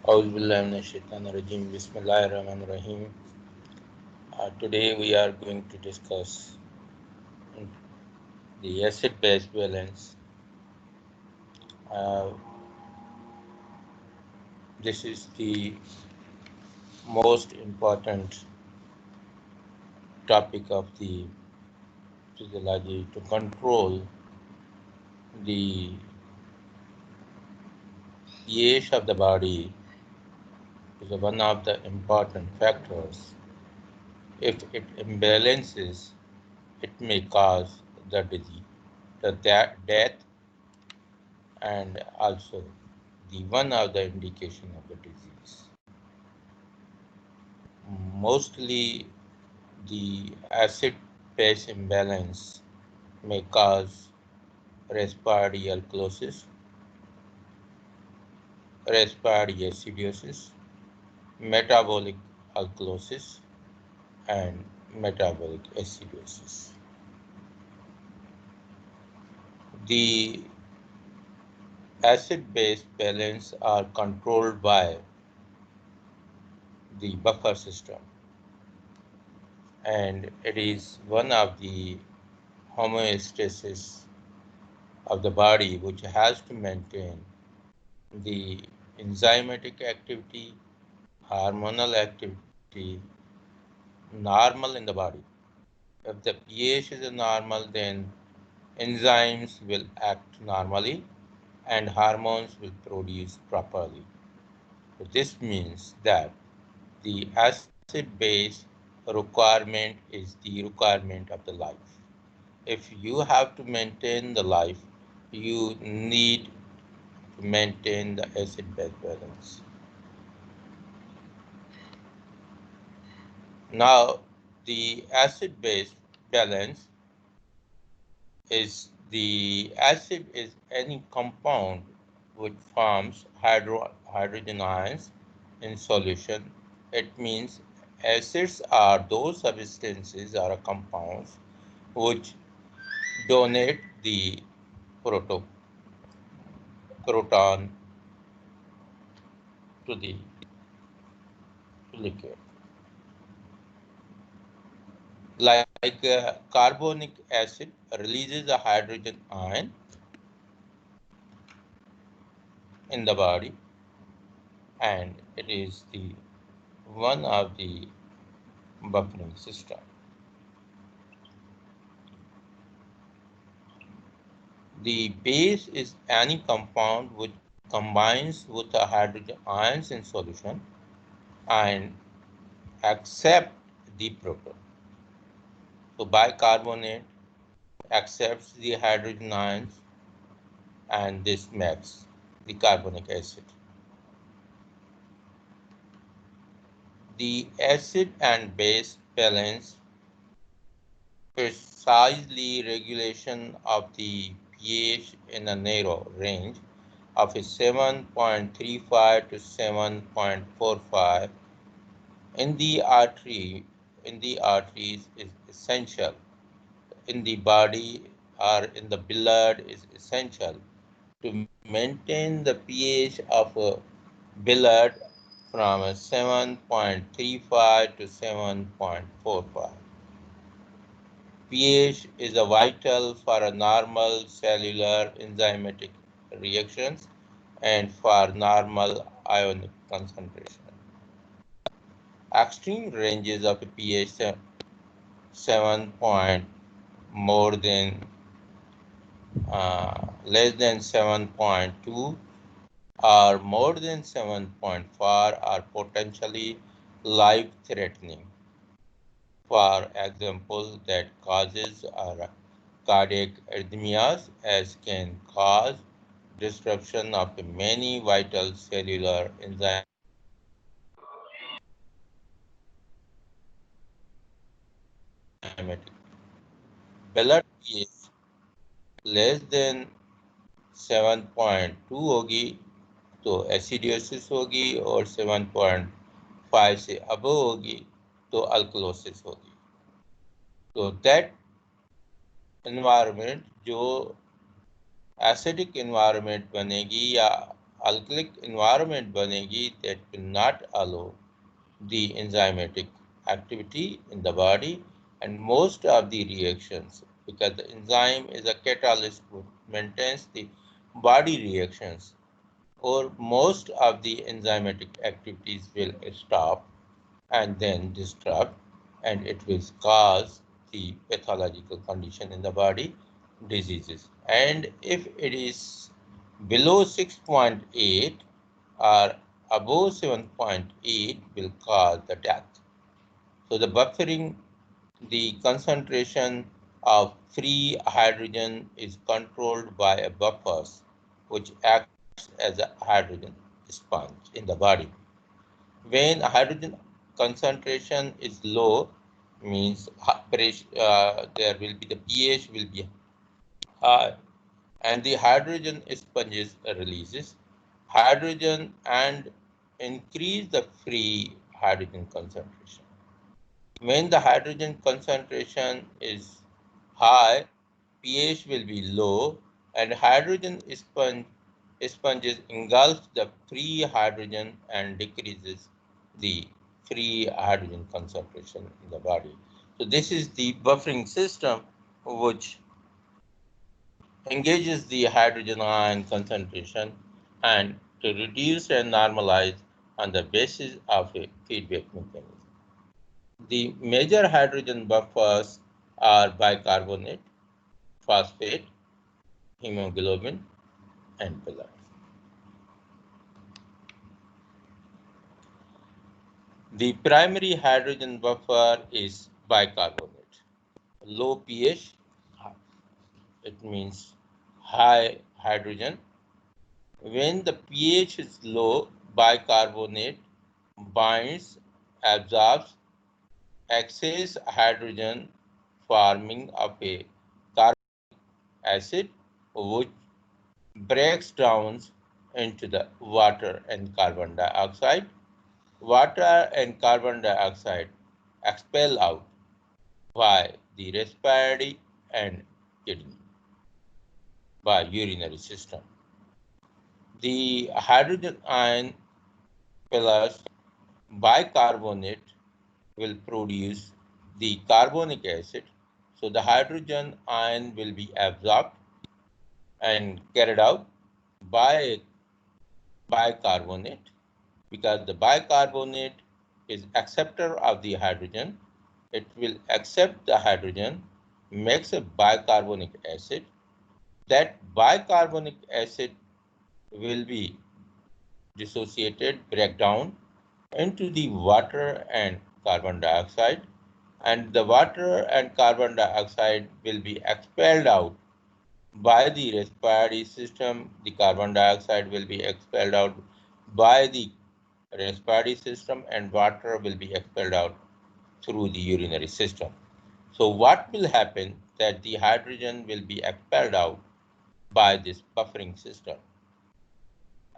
Auzubillahiminash-shaytanir-rajim. Bismillahir-rahmanir-rahim. Today we are going to discuss the acid-base balance. Uh, this is the most important topic of the physiology to control the pH of the body is one of the important factors. If it imbalances, it may cause the disease, the death, and also the one of the indication of the disease. Mostly the acid base imbalance may cause respiratory alkalosis, respiratory acidosis, metabolic alkalosis, and metabolic acidosis. The acid base balance are controlled by the buffer system, and it is one of the homeostasis of the body which has to maintain the enzymatic activity, hormonal activity normal in the body. If the pH is normal, then enzymes will act normally and hormones will produce properly. So this means that the acid base requirement is the requirement of the life. If you have to maintain the life, you need to maintain the acid base balance. Now, the acid base balance is the acid is any compound which forms hydrogen ions in solution. It means acids are those substances or compounds which donate the proton to the liquid. Like carbonic acid releases a hydrogen ion in the body, and it is the one of the buffering system. The base is any compound which combines with the hydrogen ions in solution and accept the proton. So bicarbonate accepts the hydrogen ions, and this makes the carbonic acid. The acid and base balance precisely regulation of the pH in a narrow range of a 7.35 to 7.45 in the arteries is essential. In the body or in the blood is essential to maintain the pH of a blood from a 7.35 to 7.45. pH is a vital for a normal cellular enzymatic reactions and for normal ionic concentration. Extreme ranges of pH 7 point more than less than 7.2 or more than 7.4 are potentially life-threatening. For example, that causes cardiac arrhythmias as can cause disruption of many vital cellular enzymes. Blood pH less than 7.2 होगी तो एसिडियोसिस होगी और 7.5 से above होगी तो alkalosis होगी. तो that environment जो एसिडिक एनवायरनमेंट बनेगी या alkalic environment banegi that will not allow the enzymatic activity in the body and most of the reactions, because the enzyme is a catalyst which maintains the body reactions, or most of the enzymatic activities will stop and then disrupt, and it will cause the pathological condition in the body, diseases. And if it is below 6.8 or above 7.8 will cause the death. So the buffering, the concentration of free hydrogen is controlled by a buffers which acts as a hydrogen sponge in the body. When hydrogen concentration is low, means there will be the pH will be high, and the hydrogen sponges releases hydrogen and increase the free hydrogen concentration. When the hydrogen concentration is high, pH will be low, and hydrogen sponges engulf the free hydrogen and decreases the free hydrogen concentration in the body. So this is the buffering system which engages the hydrogen ion concentration and to reduce and normalize on the basis of a feedback mechanism. The major hydrogen buffers are bicarbonate, phosphate, hemoglobin, and blood. The primary hydrogen buffer is bicarbonate. Low pH, it means high hydrogen. When the pH is low, bicarbonate binds, absorbs excess hydrogen, forming of a carbonic acid which breaks down into the water and carbon dioxide. Water and carbon dioxide expel out by the respiratory and kidney, by urinary system. The hydrogen ion plus bicarbonate will produce the carbonic acid. So the hydrogen ion will be absorbed and carried out by bicarbonate, because the bicarbonate is acceptor of the hydrogen. It will accept the hydrogen, makes a bicarbonic acid. That bicarbonic acid will be dissociated, break down into the water and carbon dioxide, and the water and carbon dioxide will be expelled out by the respiratory system. The carbon dioxide will be expelled out by the respiratory system, and water will be expelled out through the urinary system. So what will happen that the hydrogen will be expelled out by this buffering system,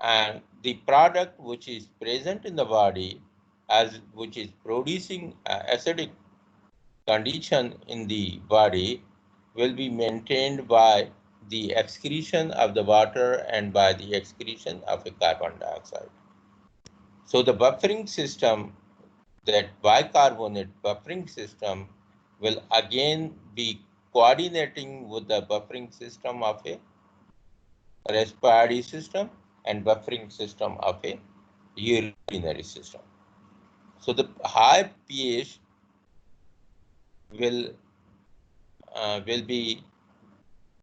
and the product which is present in the body as which is producing acidic condition in the body will be maintained by the excretion of the water and by the excretion of a carbon dioxide. So the buffering system, that bicarbonate buffering system, will again be coordinating with the buffering system of a respiratory system and buffering system of a urinary system. So the high pH will will be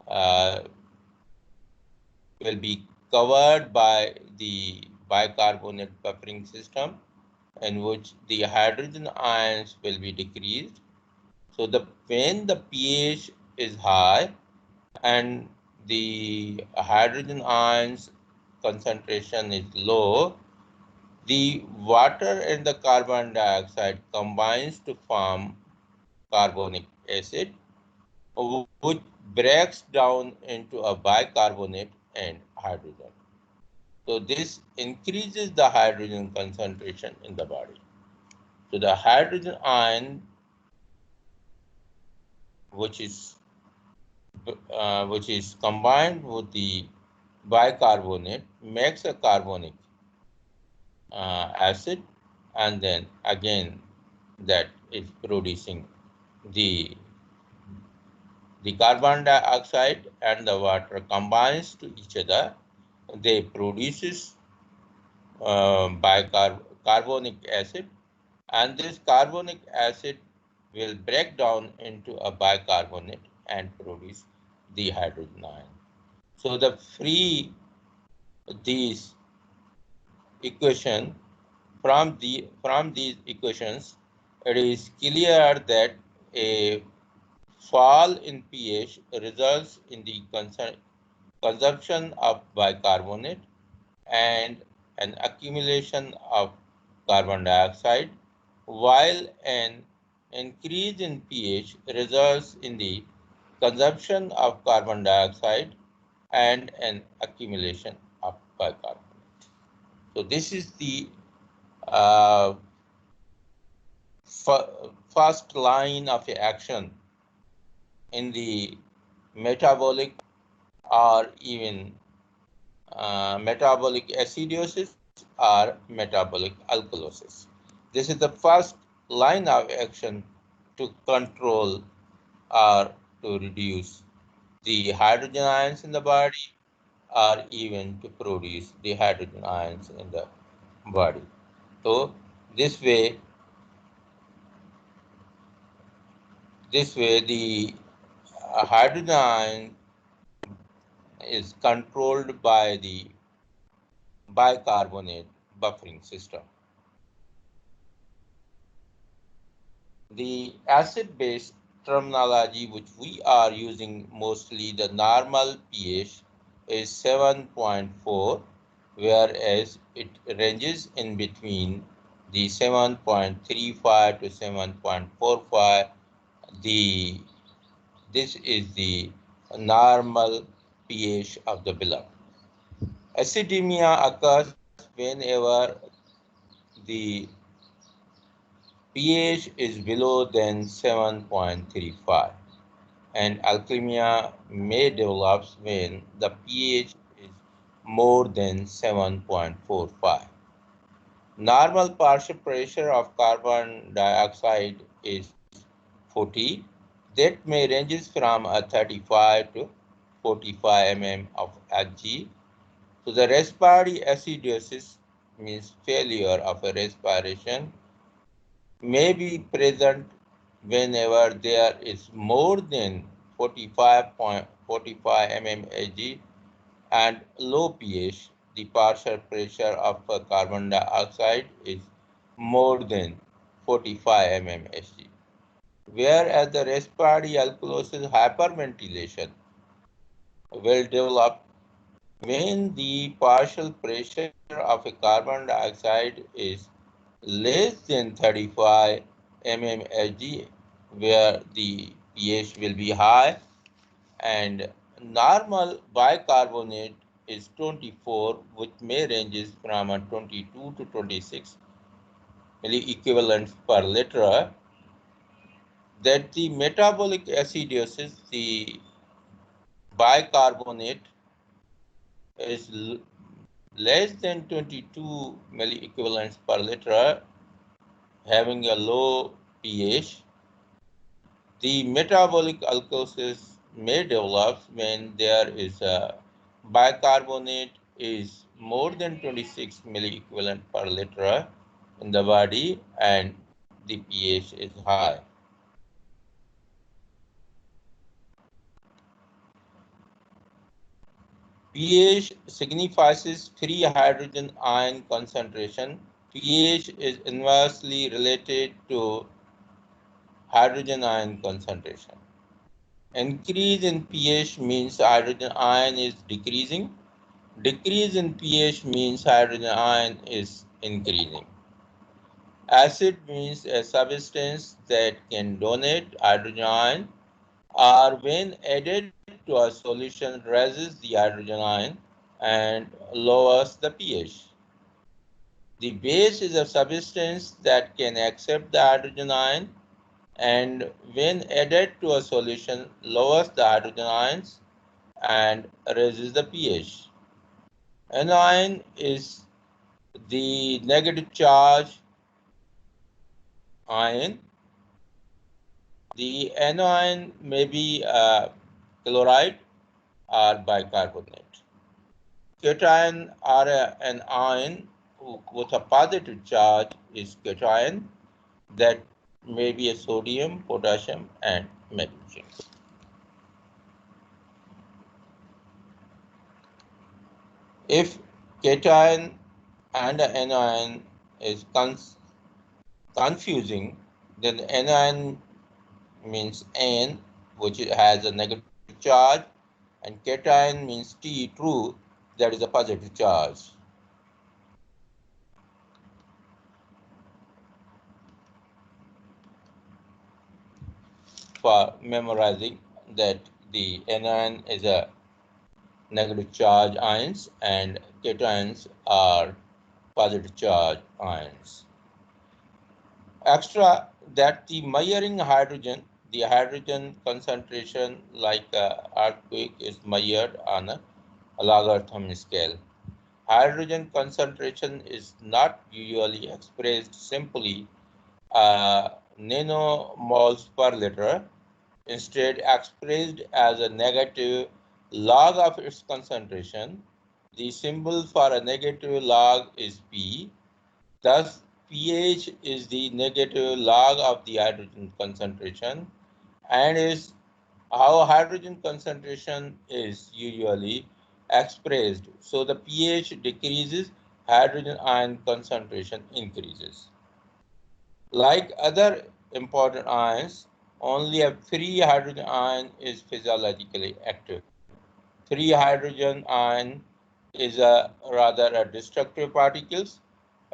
uh, will be covered by the bicarbonate buffering system, in which the hydrogen ions will be decreased. So when the pH is high and the hydrogen ions concentration is low, the water and the carbon dioxide combines to form carbonic acid, which breaks down into a bicarbonate and hydrogen. So this increases the hydrogen concentration in the body. So the hydrogen ion, which is combined with the bicarbonate makes a carbonic acid, and then again that is producing the carbon dioxide and the water combines to each other. They produces carbonic acid, and this carbonic acid will break down into a bicarbonate and produce the hydrogen ion. So the free these equation from these equations, it is clear that a fall in pH results in the consumption of bicarbonate and an accumulation of carbon dioxide, while an increase in pH results in the consumption of carbon dioxide and an accumulation of bicarbonate. So this is the uh, first line of action in the metabolic or even metabolic acidosis or metabolic alkalosis. This is the first line of action to control or to reduce the hydrogen ions in the body or even to produce the hydrogen ions in the body. So this way the hydrogen ion is controlled by the bicarbonate buffering system. The acid-base terminology which we are using mostly, the normal pH is 7.4, whereas it ranges in between the 7.35 to 7.45. This is the normal pH of the blood. Acidemia occurs whenever the pH is below than 7.35, and alkalemia may develop when the pH is more than 7.45. Normal partial pressure of carbon dioxide is 40. That may ranges from 35 to 45 mm of Hg. So the respiratory acidosis means failure of a respiration may be present whenever there is more than 45.45 mmHg and low pH. The partial pressure of carbon dioxide is more than 45 mmHg. Whereas the respiratory alkalosis hyperventilation will develop when the partial pressure of a carbon dioxide is less than 35 mmHg, where the pH will be high, and normal bicarbonate is 24, which may ranges from 22 to 26 milliequivalents per liter. That the metabolic acidosis, the bicarbonate is less than 22 milliequivalents per liter, having a low pH. The metabolic alkalosis may develop when there is a bicarbonate is more than 26 milliequivalent per liter in the body and the pH is high. pH signifies free hydrogen ion concentration. pH is inversely related to hydrogen ion concentration. Increase in pH means hydrogen ion is decreasing. Decrease in pH means hydrogen ion is increasing. Acid means a substance that can donate hydrogen ion, or when added to a solution raises the hydrogen ion and lowers the pH. The base is a substance that can accept the hydrogen ion and when added to a solution lowers the hydrogen ions and raises the pH. Anion is the negative charge ion. The anion may be chloride or bicarbonate. Cation or an ion with a positive charge is cation, that may be a sodium, potassium, and magnesium. If cation and anion is confusing, then anion means N, which has a negative charge, and cation means T, true, that is a positive charge. For memorizing that the anion is a negative charge ions and cations are positive charge ions. Extra that the measuring hydrogen, the hydrogen concentration like earthquake is measured on a logarithm scale. Hydrogen concentration is not usually expressed simply nanomoles per liter, instead expressed as a negative log of its concentration. The symbol for a negative log is P. Thus, pH is the negative log of the hydrogen concentration and is how hydrogen concentration is usually expressed. So the pH decreases, hydrogen ion concentration increases. Like other important ions, only a free hydrogen ion is physiologically active. Free hydrogen ion is a rather a destructive particles.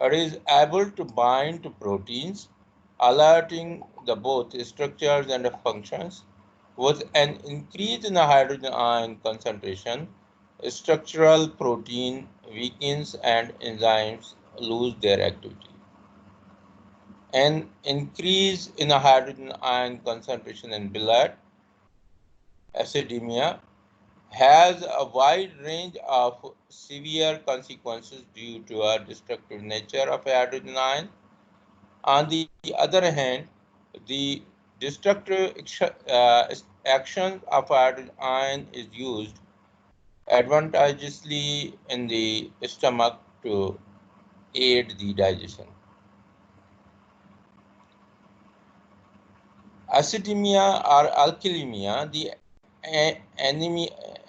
It is able to bind to proteins, alerting the both structures and functions. With an increase in the hydrogen ion concentration, structural protein weakens and enzymes lose their activity. An increase in the hydrogen ion concentration in blood, acidemia, has a wide range of severe consequences due to a destructive nature of hydrogen ion. On the other hand, the destructive action of hydrogen ion is used advantageously in the stomach to aid the digestion. Acidemia or alkalemia, the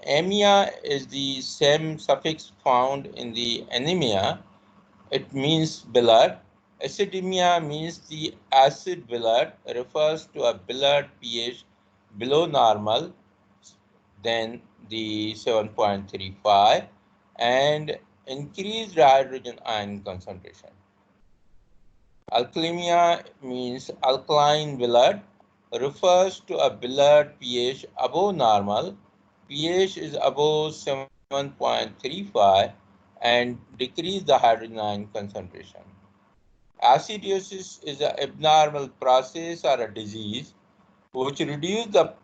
anemia is the same suffix found in the anemia. It means blood. Acidemia means the acid blood, refers to a blood pH below normal than the 7.35 and increased hydrogen ion concentration. Alkalemia means alkaline blood, refers to a blood pH above normal. pH is above 7.35 and decrease the hydrogen ion concentration. Acidosis is an abnormal process or a disease which reduces the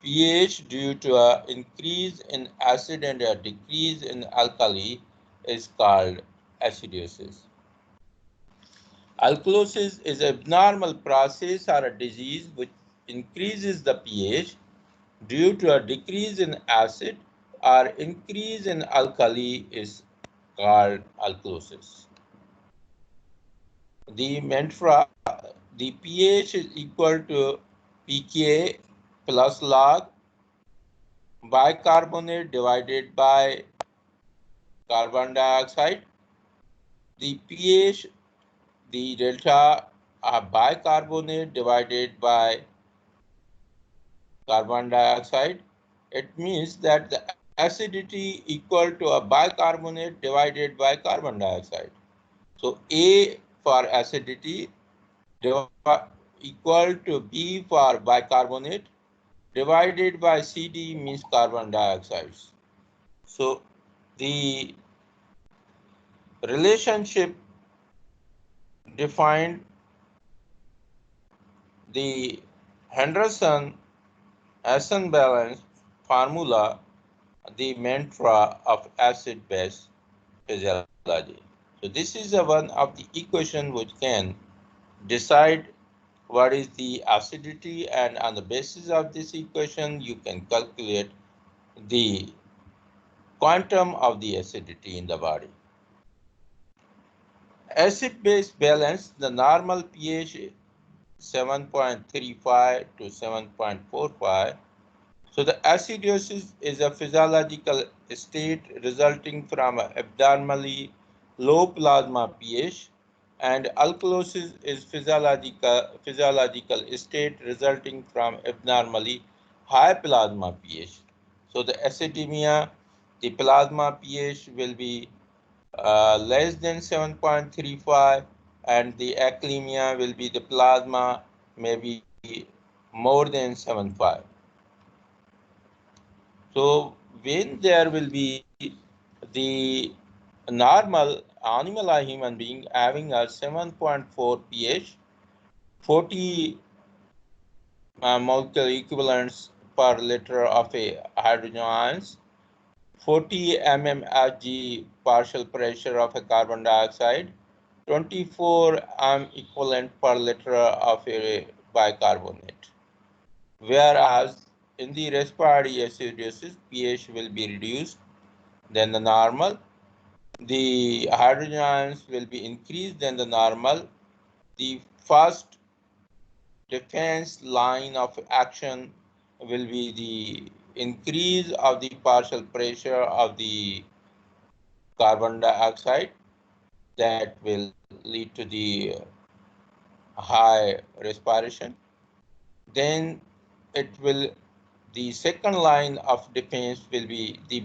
pH due to an increase in acid and a decrease in alkali is called acidosis. Alkalosis is an abnormal process or a disease which increases the pH due to a decrease in acid or increase in alkali is called alkalosis. The mantra, the pH is equal to pK plus log bicarbonate divided by carbon dioxide. The pH, the delta of bicarbonate divided by carbon dioxide. It means that the acidity equal to a bicarbonate divided by carbon dioxide. So A for acidity equal to B for bicarbonate divided by CD means carbon dioxide. So the relationship defined the Henderson-Essen balance formula, the mantra of acid base. physiology. So this is one of the equation which can decide what is the acidity, and on the basis of this equation you can calculate the quantum of the acidity in the body. Acid-base balance, the normal pH 7.35 to 7.45. So the acidosis is a physiological state resulting from abnormally low plasma pH, and alkalosis is physiological state resulting from abnormally high plasma pH. So the acidemia, the plasma pH will be less than 7.35, and the alkalemia will be the plasma maybe more than 7.5. So when there will be the normal animal or human being having a 7.4 pH, 40 molecular equivalents per liter of a hydrogen ions, 40 mmHg partial pressure of a carbon dioxide, 24 equivalent per liter of a bicarbonate. Whereas in the respiratory acidosis, pH will be reduced than the normal. The hydrogen ions will be increased than the normal. The first defense line of action will be the increase of the partial pressure of the carbon dioxide that will lead to the high respiration. Then it will, the second line of defense will be the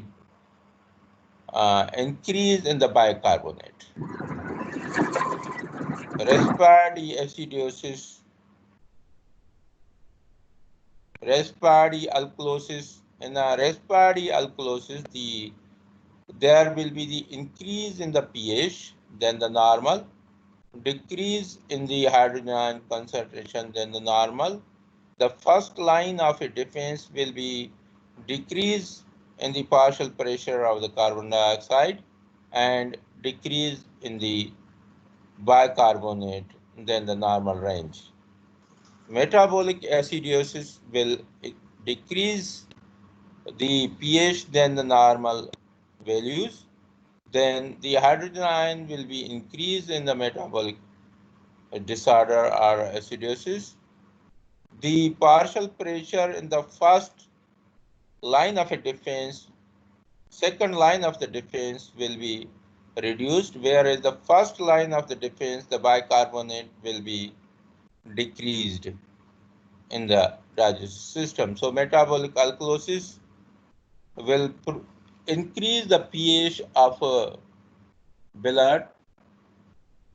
increase in the bicarbonate. Respiratory acidosis, respiratory alkalosis. In a respiratory alkalosis, there will be the increase in the pH than the normal, decrease in the hydrogen ion concentration than the normal. The first line of a defense will be decrease in the partial pressure of the carbon dioxide and decrease in the bicarbonate than the normal range. Metabolic acidosis will decrease the pH than the normal values. Then the hydrogen ion will be increased in the metabolic disorder or acidosis. The partial pressure in the first line of a defense, second line of the defense will be reduced, whereas the first line of the defense, the bicarbonate, will be decreased in the digestive system. So metabolic alkalosis will increase the pH of blood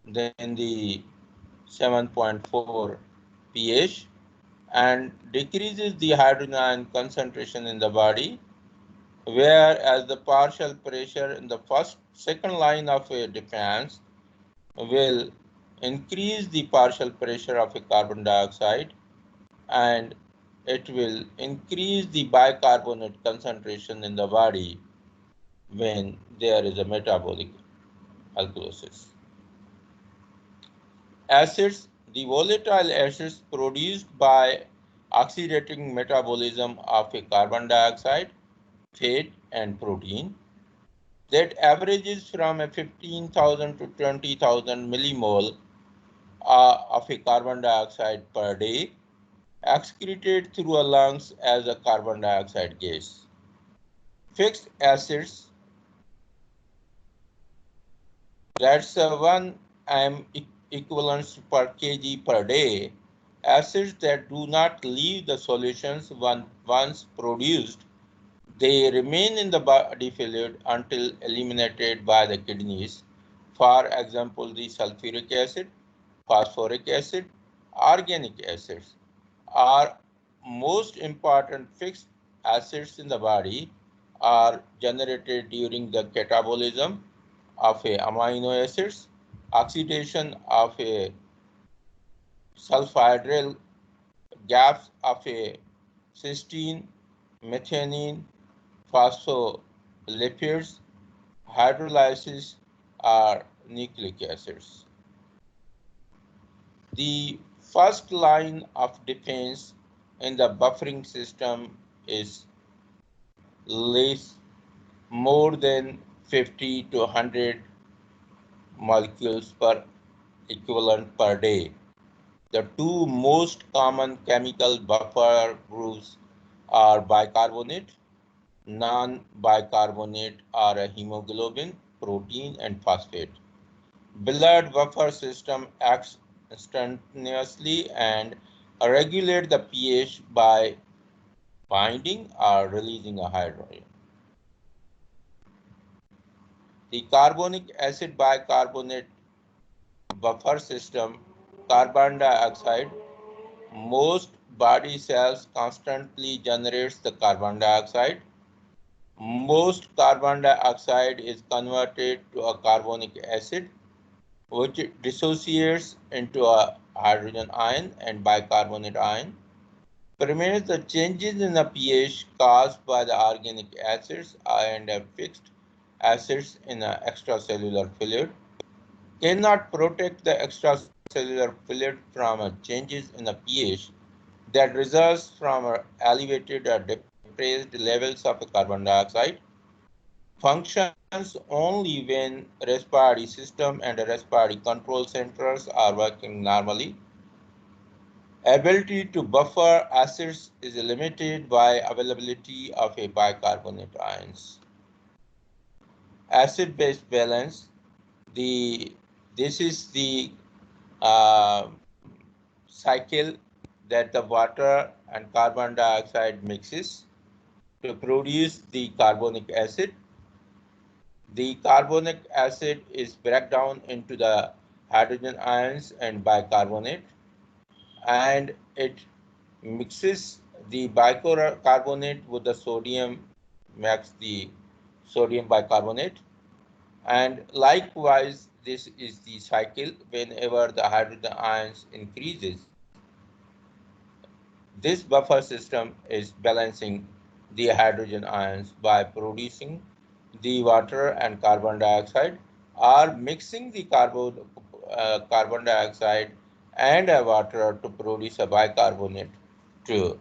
than the 7.4 pH and decreases the hydrogen ion concentration in the body, whereas the partial pressure in the second line of a defense will increase the partial pressure of a carbon dioxide, and it will increase the bicarbonate concentration in the body when there is a metabolic alkalosis. Acids, the volatile acids produced by oxidating metabolism of a carbon dioxide, fat, and protein, that averages from a 15,000 to 20,000 millimole of a carbon dioxide per day, excreted through our lungs as a carbon dioxide gas. Fixed acids, that's 1 m equivalents per kg per day. Acids that do not leave the solutions once produced, they remain in the body fluid until eliminated by the kidneys. For example, the sulfuric acid, phosphoric acid, organic acids are most important fixed acids in the body are generated during the catabolism of a amino acids, oxidation of a sulfhydryl gaps of a cysteine, methionine, phospholipids, hydrolysis are nucleic acids. The first line of defense in the buffering system is less more than 50 to 100 molecules per equivalent per day. The two most common chemical buffer groups are bicarbonate, non-bicarbonate are a hemoglobin, protein, and phosphate. Billet buffer system acts instantaneously and regulate the pH by binding or releasing a hydrogen. The carbonic acid bicarbonate buffer system, carbon dioxide, most body cells constantly generates the carbon dioxide. Most carbon dioxide is converted to a carbonic acid, which dissociates into a hydrogen ion and bicarbonate ion. Permits the changes in the pH caused by the organic acids and fixed acids in the extracellular fluid cannot protect the extracellular fluid from changes in the pH that results from elevated or depressed levels of carbon dioxide. Functions only when respiratory system and respiratory control centers are working normally. Ability to buffer acids is limited by availability of a bicarbonate ions. Acid-base balance. This is the uh, cycle that the water and carbon dioxide mixes to produce the carbonic acid. The carbonic acid is break down into the hydrogen ions and bicarbonate, and it mixes the bicarbonate with the sodium, makes the sodium bicarbonate. And likewise, this is the cycle. Whenever the hydrogen ions increases, this buffer system is balancing the hydrogen ions by producing the water and carbon dioxide, or mixing the carbon dioxide and water to produce a bicarbonate to,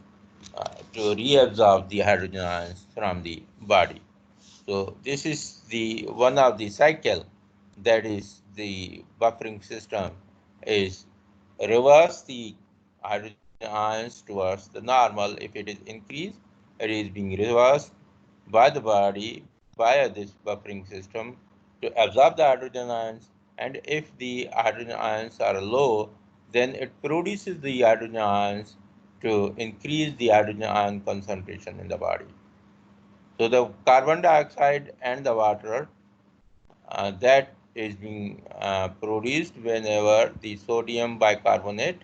to reabsorb the hydrogen ions from the body. So this is the one of the cycle, that is the buffering system is reverse the hydrogen ions towards the normal. If it is increased, it is being reversed by the body via this buffering system to absorb the hydrogen ions. And if the hydrogen ions are low, then it produces the hydrogen ions to increase the hydrogen ion concentration in the body. So the carbon dioxide and the water that is being produced whenever the sodium bicarbonate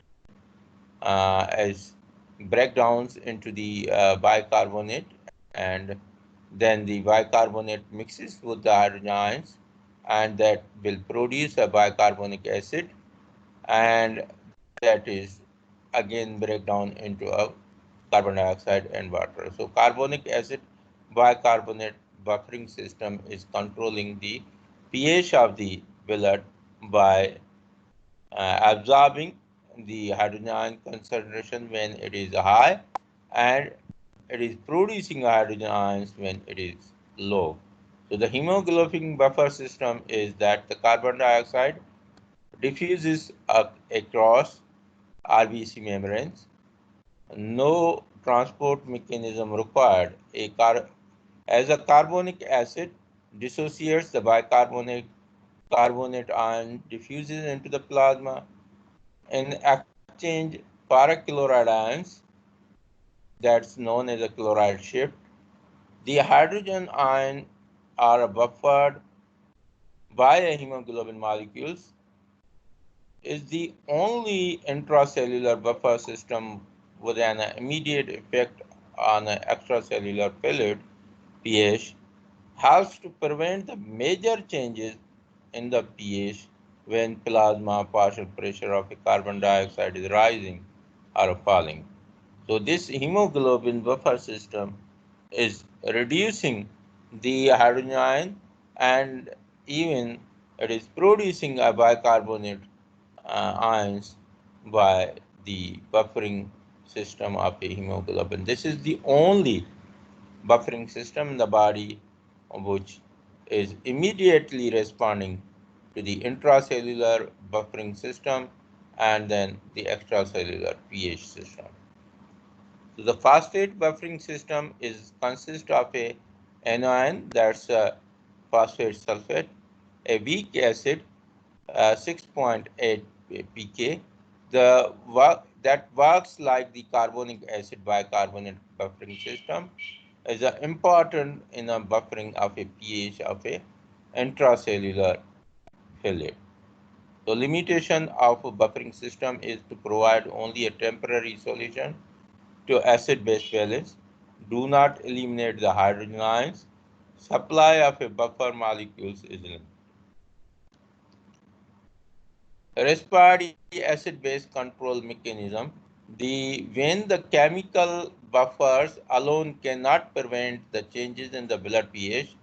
is breakdowns into the bicarbonate, and then the bicarbonate mixes with the hydrogen ions, and that will produce a bicarbonic acid, and that is again break down into a carbon dioxide and water. So carbonic acid bicarbonate buffering system is controlling the pH of the billet by absorbing the hydrogen ion concentration when it is high, and it is producing hydrogen ions when it is low. So the hemoglobin buffer system is that the carbon dioxide diffuses across RBC membranes. No transport mechanism required. As a carbonic acid dissociates, the carbonate ion diffuses into the plasma. In exchange, parachloride ions, that's known as a chloride shift, the hydrogen ion are buffered by a hemoglobin molecules, is the only intracellular buffer system with an immediate effect on an extracellular fluid pH, helps to prevent the major changes in the pH when plasma partial pressure of carbon dioxide is rising or falling. So this hemoglobin buffer system is reducing the hydrogen ion and even It is producing a bicarbonate ions by the buffering system of a hemoglobin. This is the only buffering system in the body which is immediately responding to the intracellular buffering system and then the extracellular pH system. So the phosphate buffering system is consists of a anion, that's a phosphate sulfate, a weak acid 6.8 pK. That works like the carbonic acid bicarbonate buffering system is important in a buffering of a pH of a intracellular fluid. The limitation of a buffering system is to provide only a temporary solution to acid-base balance. Do not eliminate the hydrogen ions. Supply of a buffer molecules is limited. Respiratory acid-base control mechanism. When the chemical buffers alone cannot prevent the changes in the blood pH,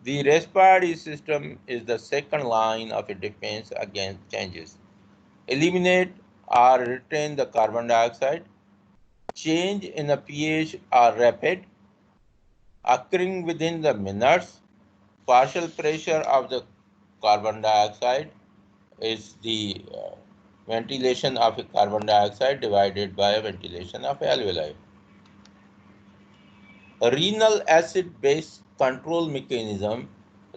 the respiratory system is the second line of defense against changes. Eliminate or retain the carbon dioxide. Change in the pH are rapid, occurring within the minutes. Partial pressure of the carbon dioxide is the ventilation of a carbon dioxide divided by a ventilation of alveoli. Renal acid-base control mechanism.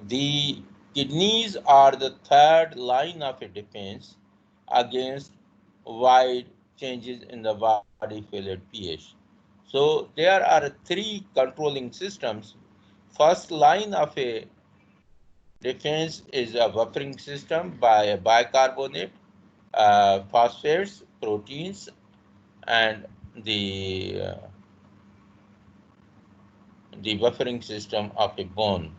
The kidneys are the third line of defense against wide changes in the body fluid pH. So there are three controlling systems. First line of a defense is a buffering system by a bicarbonate, phosphates, proteins, and the buffering system of a bone.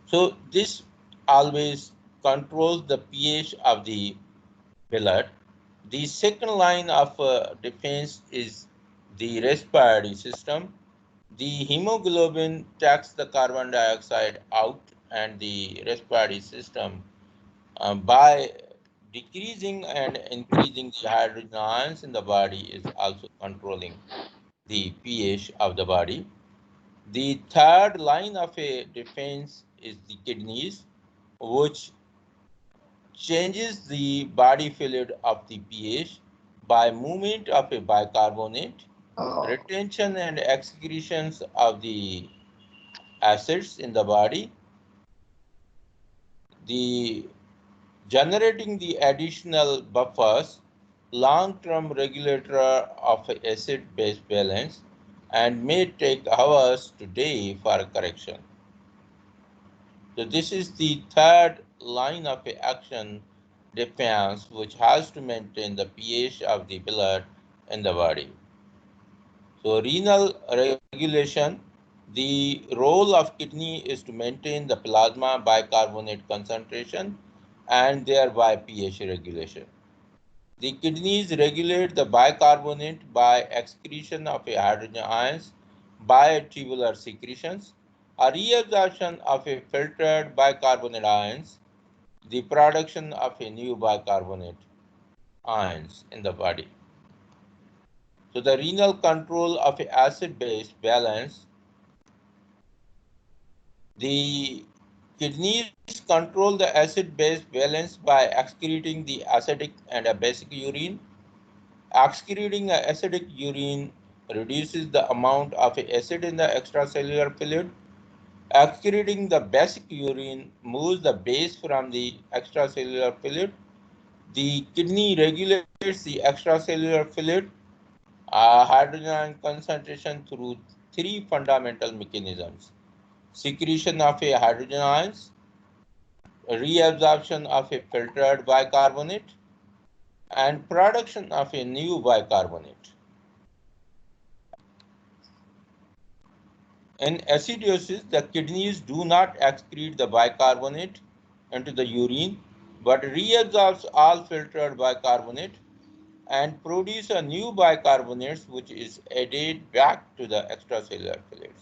So this always controls the pH of the blood. The second line of defense is the respiratory system. The hemoglobin takes the carbon dioxide out, and the respiratory system, by decreasing and increasing the hydrogen ions in the body, is also controlling the pH of the body. The third line of a defense is the kidneys, which changes the body fluid of the pH by movement of a bicarbonate, retention and excretions of the acids in the body, the generating the additional buffers, long-term regulator of acid-base balance, and may take hours to day for correction. So this is the third line of action defense, which has to maintain the pH of the blood in the body. So renal regulation, the role of kidney is to maintain the plasma bicarbonate concentration and thereby pH regulation. The kidneys regulate the bicarbonate by excretion of hydrogen ions by tubular secretions, a reabsorption of a filtered bicarbonate ions, the production of a new bicarbonate ions in the body. So the renal control of acid-base balance, the kidneys control the acid-base balance by excreting the acidic and a basic urine. Excreting acidic urine reduces the amount of acid in the extracellular fluid. Excreting the basic urine moves the base from the extracellular fluid. The kidney regulates the extracellular fluid hydrogen ion concentration through three fundamental mechanisms: secretion of a hydrogen ions, reabsorption of a filtered bicarbonate, and production of a new bicarbonate. In acidosis, the kidneys do not excrete the bicarbonate into the urine, but reabsorbs all filtered bicarbonate and produce a new bicarbonate which is added back to the extracellular fluids.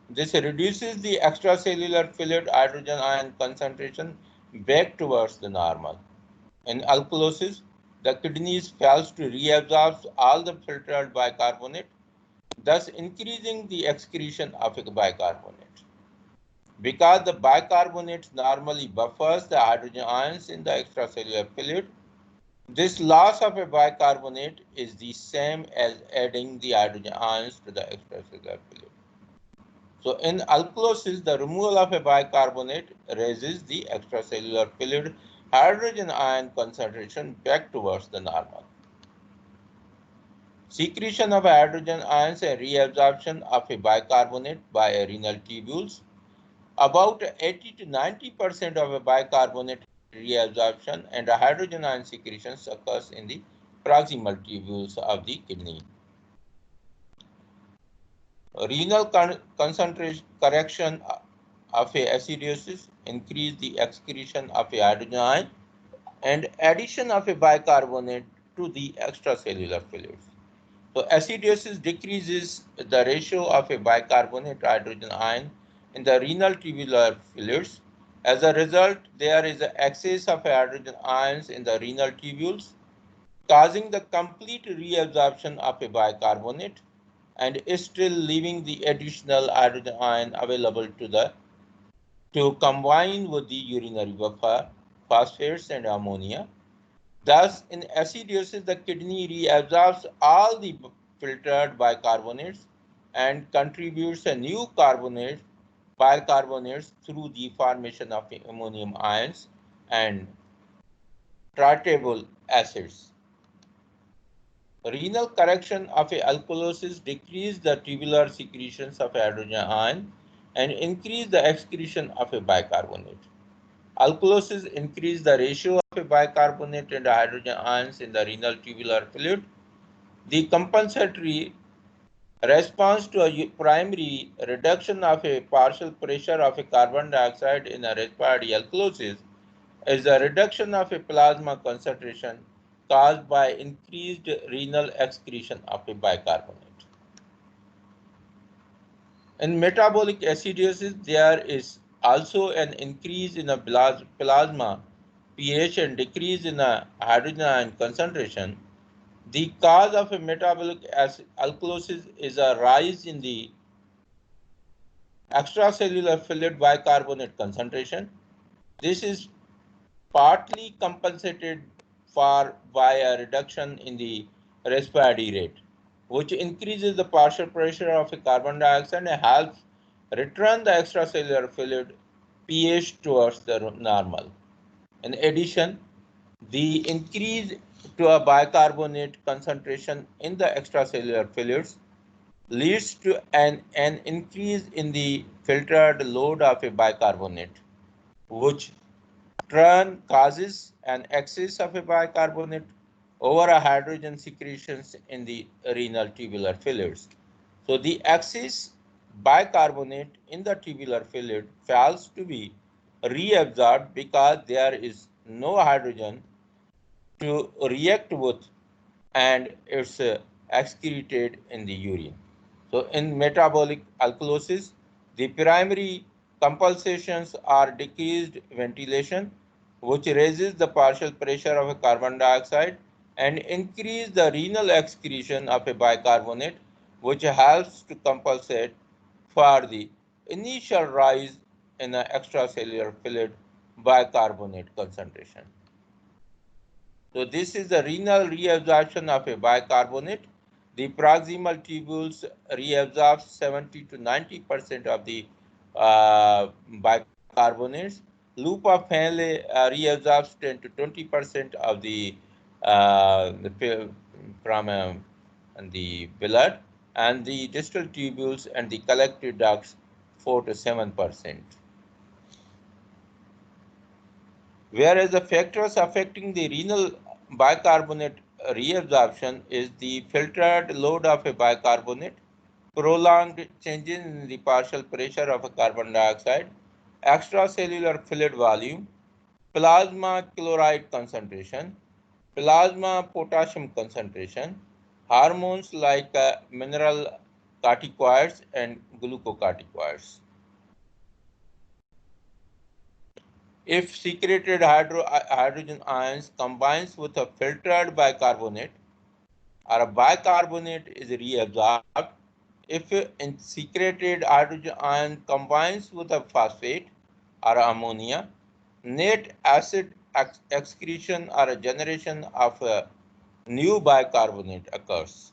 This reduces the extracellular fluid hydrogen ion concentration back towards the normal. In alkalosis, the kidneys fails to reabsorb all the filtered bicarbonate, thus increasing the excretion of a bicarbonate. Because the bicarbonate normally buffers the hydrogen ions in the extracellular fluid, this loss of a bicarbonate is the same as adding the hydrogen ions to the extracellular fluid. So in alkalosis, the removal of a bicarbonate raises the extracellular fluid hydrogen ion concentration back towards the normal. Secretion of hydrogen ions and reabsorption of a bicarbonate by renal tubules. About 80 to 90% of a bicarbonate reabsorption and a hydrogen ion secretion occurs in the proximal tubules of the kidney. Renal concentration correction of a acidosis increase the excretion of a hydrogen ion and addition of a bicarbonate to the extracellular fluids. So acidosis decreases the ratio of a bicarbonate hydrogen ion in the renal tubular fluids. As a result, there is an excess of hydrogen ions in the renal tubules, causing the complete reabsorption of a bicarbonate and still leaving the additional hydrogen ion available to combine with the urinary buffer, phosphates and ammonia. Thus, in acidosis, the kidney reabsorbs all the filtered bicarbonates and contributes a new bicarbonates through the formation of ammonium ions and tritable acids. Renal correction of a alkalosis decrease the tubular secretions of hydrogen ion and increase the excretion of a bicarbonate. Alkalosis increase the ratio of a bicarbonate and hydrogen ions in the renal tubular fluid. The compensatory response to a primary reduction of a partial pressure of a carbon dioxide in a respiratory alkalosis is a reduction of a plasma concentration caused by increased renal excretion of a bicarbonate. In metabolic acidosis, there is also an increase in a plasma pH and decrease in a hydrogen ion concentration. The cause of a metabolic alkalosis is a rise in the extracellular fluid bicarbonate concentration. This is partly compensated for by a reduction in the respiratory rate, which increases the partial pressure of a carbon dioxide and helps return the extracellular fluid pH towards the normal. In addition, the increase to a bicarbonate concentration in the extracellular fluids leads to an increase in the filtered load of a bicarbonate, which turn causes an excess of a bicarbonate over a hydrogen secretions in the renal tubular fluids. So the excess bicarbonate in the tubular fluid fails to be reabsorbed because there is no hydrogen to react with and it's excreted in the urine. So in metabolic alkalosis, the primary compensations are decreased ventilation, which raises the partial pressure of a carbon dioxide and increase the renal excretion of a bicarbonate, which helps to compensate for the initial rise in the extracellular fluid bicarbonate concentration. So this is the renal reabsorption of a bicarbonate. The proximal tubules reabsorb 70 to 90% of the bicarbonates. Loop of Henle reabsorbs 10 to 20% of from the blood, and the distal tubules and the collective ducts 4 to 7%. Whereas the factors affecting the renal bicarbonate reabsorption is the filtered load of a bicarbonate, prolonged changes in the partial pressure of a carbon dioxide, extracellular fluid volume, plasma chloride concentration, plasma potassium concentration, hormones like mineral corticoids and glucocorticoids. If secreted hydrogen ions combines with a filtered bicarbonate, or a bicarbonate is reabsorbed. If a secreted hydrogen ion combines with a phosphate or ammonia, net acid excretion or a generation of a new bicarbonate occurs.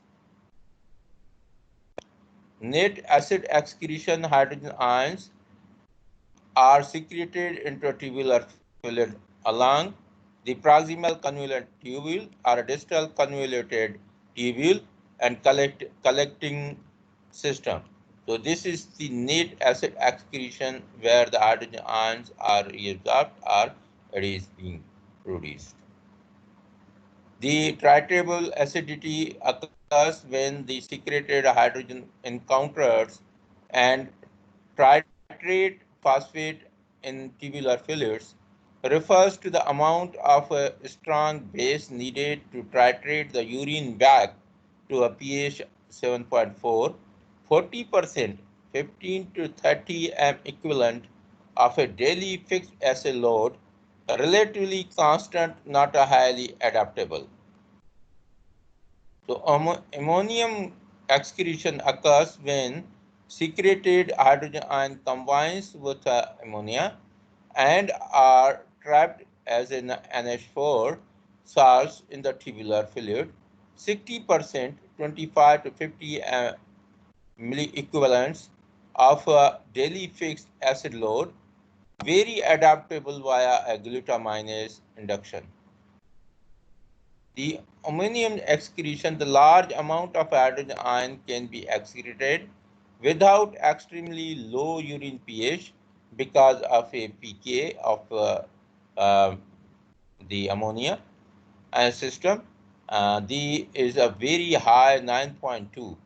Net acid excretion hydrogen ions are secreted into tubular fluid along the proximal convoluted tubule or distal convoluted tubule and collecting system. So this is the net acid excretion where the hydrogen ions are reabsorbed or it is being produced. The tritable acidity occurs when the secreted hydrogen encounters and titrate phosphate in tubular fluids refers to the amount of a strong base needed to titrate the urine back to a pH 7.4. 40%, 15 to 30 m equivalent of a daily fixed acid load, relatively constant, not a highly adaptable. So ammonium excretion occurs when secreted hydrogen ion combines with ammonia and are trapped as an NH4 salts in the tubular fluid. 60%, 25 to 50 milliequivalents of a daily fixed acid load, very adaptable via a glutaminase induction. The ammonium excretion, the large amount of hydrogen ion can be excreted without extremely low urine pH because of a pK of uh, the ammonia system. The is a very high 9.2.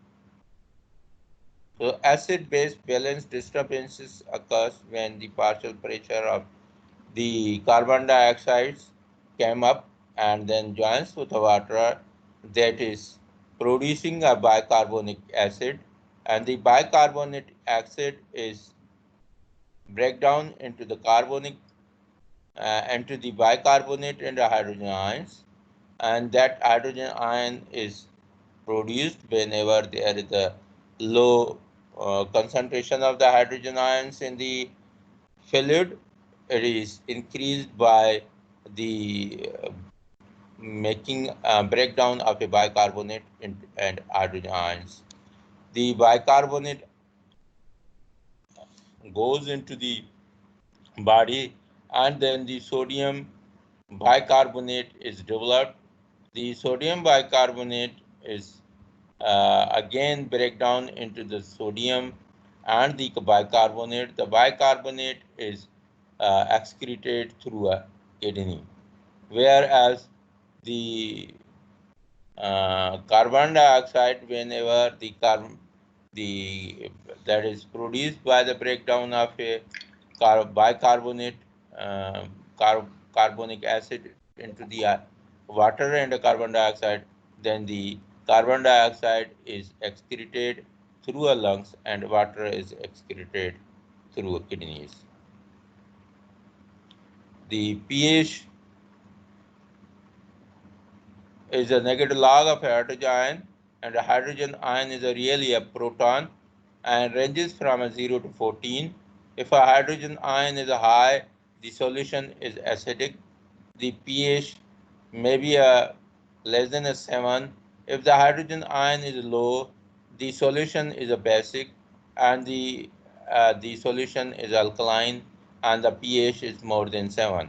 So acid-base balance disturbances occurs when the partial pressure of the carbon dioxide came up and then joins with the water that is producing a bicarbonic acid, and the bicarbonate acid is breakdown into the carbonic into the bicarbonate and the hydrogen ions, and that hydrogen ion is produced whenever there is a low concentration of the hydrogen ions in the fluid. It is increased by the making breakdown of a bicarbonate and hydrogen ions. The bicarbonate goes into the body and then the sodium bicarbonate is developed. The sodium bicarbonate is again breakdown into the sodium and the bicarbonate. The bicarbonate is excreted through a kidney, whereas the carbon dioxide, whenever the that is produced by the breakdown of a bicarbonate carbonic acid into the water and the carbon dioxide, then the carbon dioxide is excreted through a lungs and water is excreted through kidneys. The pH is a negative log of hydrogen ion, and a hydrogen ion is really a proton and ranges from a 0 to 14. If a hydrogen ion is high, the solution is acidic. The pH may be a less than a 7. If the hydrogen ion is low, the solution is a basic, and the solution is alkaline, and the pH is more than 7.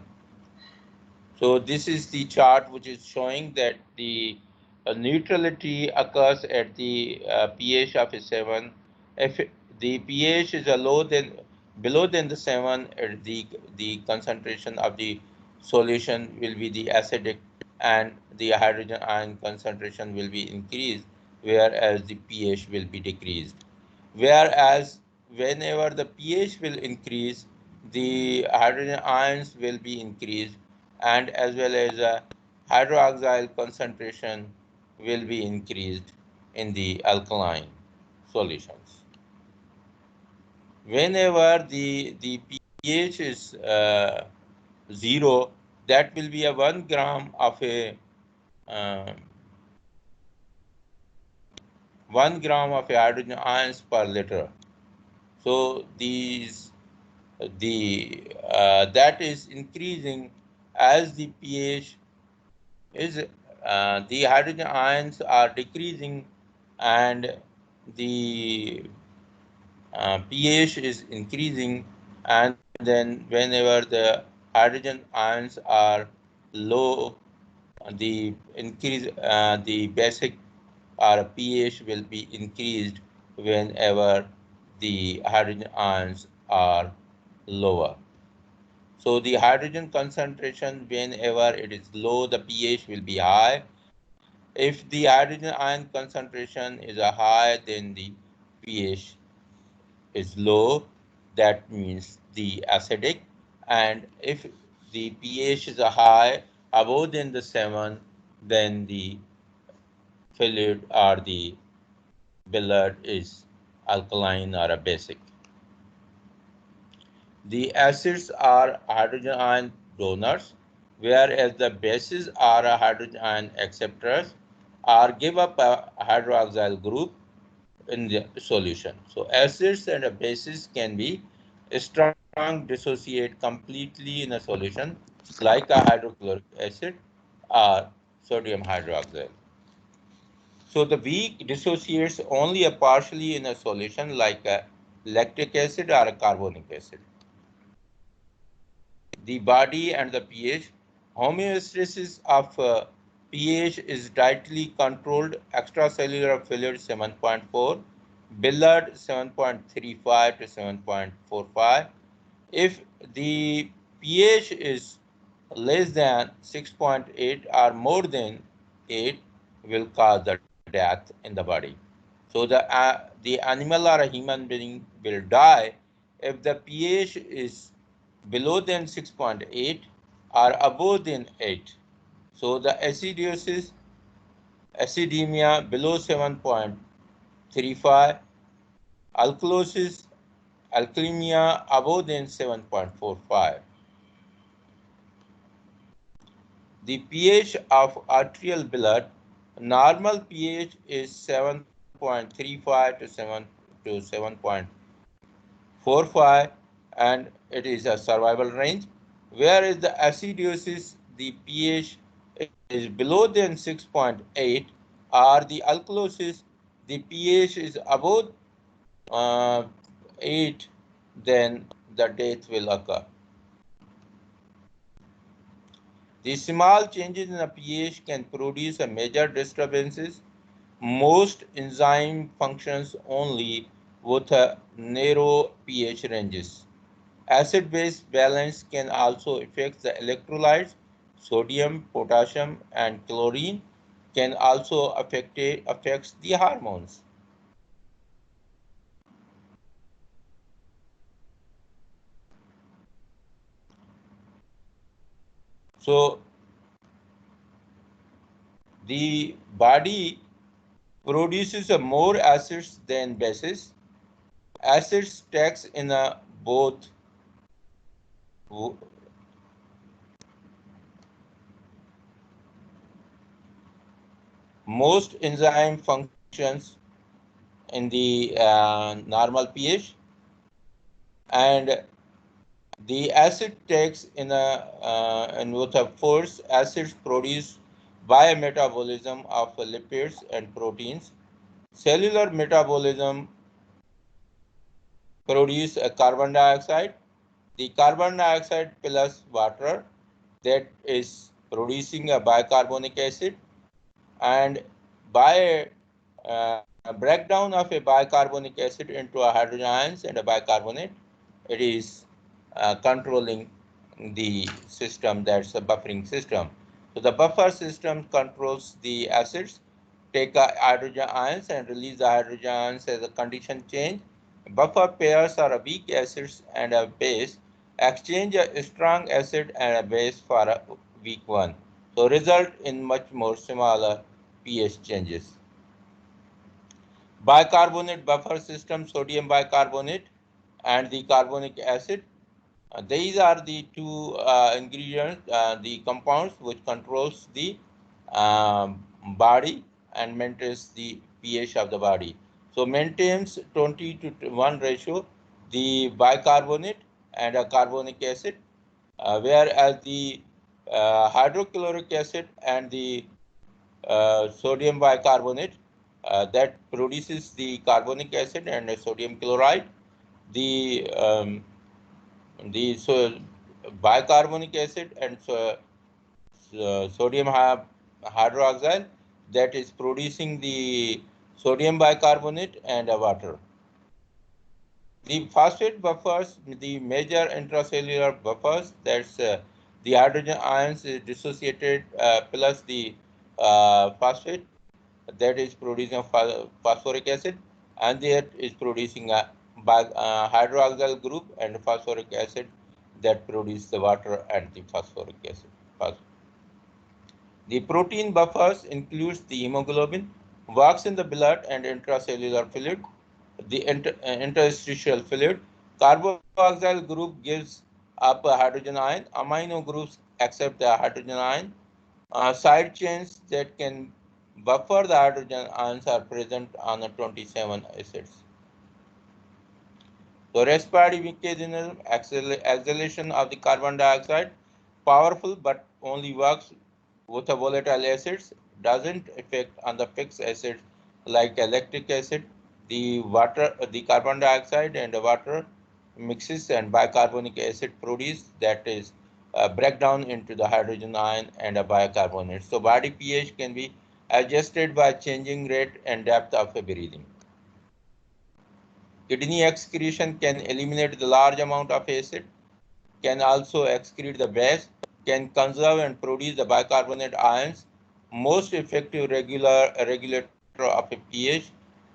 So this is the chart which is showing that the neutrality occurs at the pH of a 7. If the pH is a low than below than the 7, the concentration of the solution will be the acidic and the hydrogen ion concentration will be increased, whereas the pH will be decreased. Whereas whenever the pH will increase, the hydrogen ions will be increased, and as well as hydroxyl concentration will be increased in the alkaline solutions. Whenever the pH is 0, that will be a 1 gram of a uh, 1 gram of hydrogen ions per liter. So the that is increasing as the pH is the hydrogen ions are decreasing, and the pH is increasing, and then whenever the hydrogen ions are low, the increase the basic or pH will be increased whenever the hydrogen ions are lower. So the hydrogen concentration, whenever it is low, the pH will be high. If the hydrogen ion concentration is a high, then the pH is low. That means the acidic. And if the pH is a high, above than the 7, then the fluid or the blood is alkaline or a basic. The acids are hydrogen ion donors, whereas the bases are hydrogen ion acceptors or give up a hydroxyl group in the solution. So acids and bases can be strong dissociate completely in a solution like a hydrochloric acid or sodium hydroxide. So the weak dissociates only a partially in a solution like a lactic acid or a carbonic acid. The body and the pH. Homeostasis of pH is tightly controlled. Extracellular fluid 7.4, bilirubin 7.35 to 7.45. If the pH is less than 6.8 or more than 8, will cause the death in the body. So the animal or a human being will die if the pH is below than 6.8 or above than 8. So the acidosis, acidemia below 7.35, alkalosis, alkalemia above than 7.45. The pH of arterial blood, normal pH is 7.35 to 7.45, and it is a survival range. Whereas the acidosis, the pH is below than 6.8, or the alkalosis, the pH is above uh, 8, then the death will occur. The small changes in the pH can produce a major disturbances. Most enzyme functions only with a narrow pH ranges. Acid-base balance can also affect the electrolytes. Sodium, potassium, and chlorine can also affects the hormones. So the body produces a more acids than bases. Acids tax in a both most enzyme functions in the normal pH, and the acid takes in a and with a force acids produce by metabolism of lipids and proteins. Cellular metabolism produce a carbon dioxide. The carbon dioxide plus water, that is producing a bicarbonic acid, and by breakdown of a bicarbonic acid into a hydrogen ions and a bicarbonate, it is controlling the system, that's a buffering system. So the buffer system controls the acids, take hydrogen ions and release the hydrogen ions as a condition change. Buffer pairs are a weak acids and a base, exchange a strong acid and a base for a weak one. So result in much more smaller pH changes. Bicarbonate buffer system, sodium bicarbonate and the carbonic acid. These are the two ingredients, the compounds which controls the body and maintains the pH of the body. So maintains 20 to 1 ratio, the bicarbonate and a carbonic acid, whereas the hydrochloric acid and the sodium bicarbonate that produces the carbonic acid and the sodium chloride. The so bicarbonic acid and sodium hydroxide that is producing the sodium bicarbonate and water. The phosphate buffers, the major intracellular buffers, that's the hydrogen ions is dissociated plus the phosphate that is producing phosphoric acid, and that is producing a hydroxyl group and phosphoric acid that produce the water and the phosphoric acid. The protein buffers includes the hemoglobin, works in the blood and intracellular fluid, the interstitial fluid. Carboxyl group gives up a hydrogen ion. Amino groups accept the hydrogen ion. Side chains that can buffer the hydrogen ions are present on the 27 acids. So respiratory mechanism, exhalation of the carbon dioxide, powerful but only works with the volatile acids, doesn't affect on the fixed acids like lactic acid. The water, the carbon dioxide and the water mixes and bicarbonic acid produce, that is breakdown into the hydrogen ion and a bicarbonate. So body pH can be adjusted by changing rate and depth of breathing. Kidney excretion can eliminate the large amount of acid, can also excrete the base, can conserve and produce the bicarbonate ions, most effective regulator of a pH.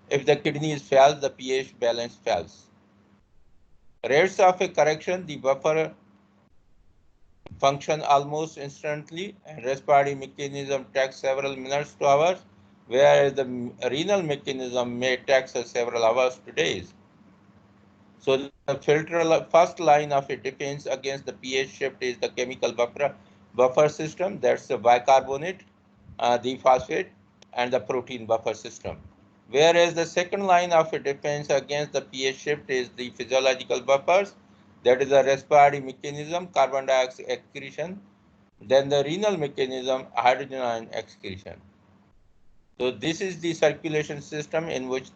If the kidneys fail, the pH balance fails. Rates of a correction, the buffer function almost instantly, and respiratory mechanism takes several minutes to hours, whereas the renal mechanism may take several hours to days. So the first line of defense against the pH shift is the chemical buffer system. That's the bicarbonate, the phosphate, and the protein buffer system. Whereas the second line of defense against the pH shift is the physiological buffers. That is the respiratory mechanism, carbon dioxide excretion. Then the renal mechanism, hydrogen ion excretion. So this is the circulation system in which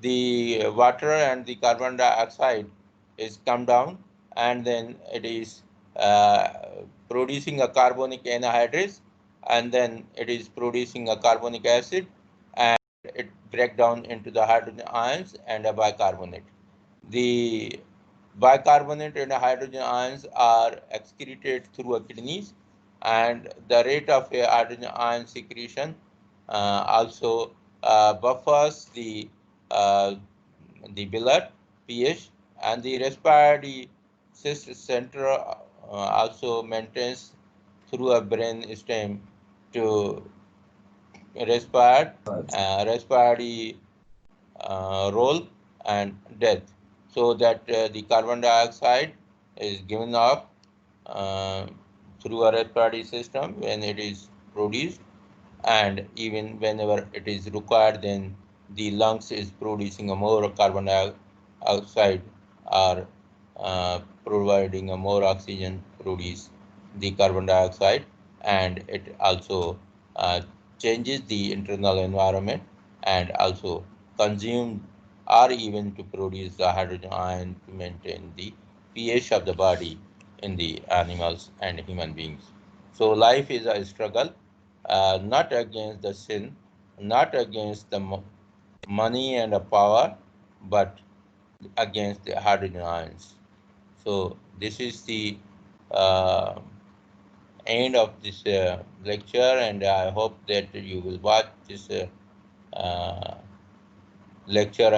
the water and the carbon dioxide is come down, and then it is producing a carbonic anhydrase, and then it is producing a carbonic acid, and it break down into the hydrogen ions and a bicarbonate. The bicarbonate and hydrogen ions are excreted through kidneys, and the rate of a hydrogen ion secretion also buffers the blood pH, and the respiratory center also maintains through a brain stem to respiratory role and death, so that the carbon dioxide is given off uh, through a respiratory system when it is produced, and even whenever it is required, then the lungs is producing a more carbon dioxide, or providing a more oxygen, produce the carbon dioxide, and it also uh, changes the internal environment, and also consume or even to produce the hydrogen ion to maintain the pH of the body in the animals and human beings. So life is a struggle, not against the sin, not against the money and the power, but against the hydrogen ions. So this is the uh, end of this lecture, and I hope that you will watch this lecture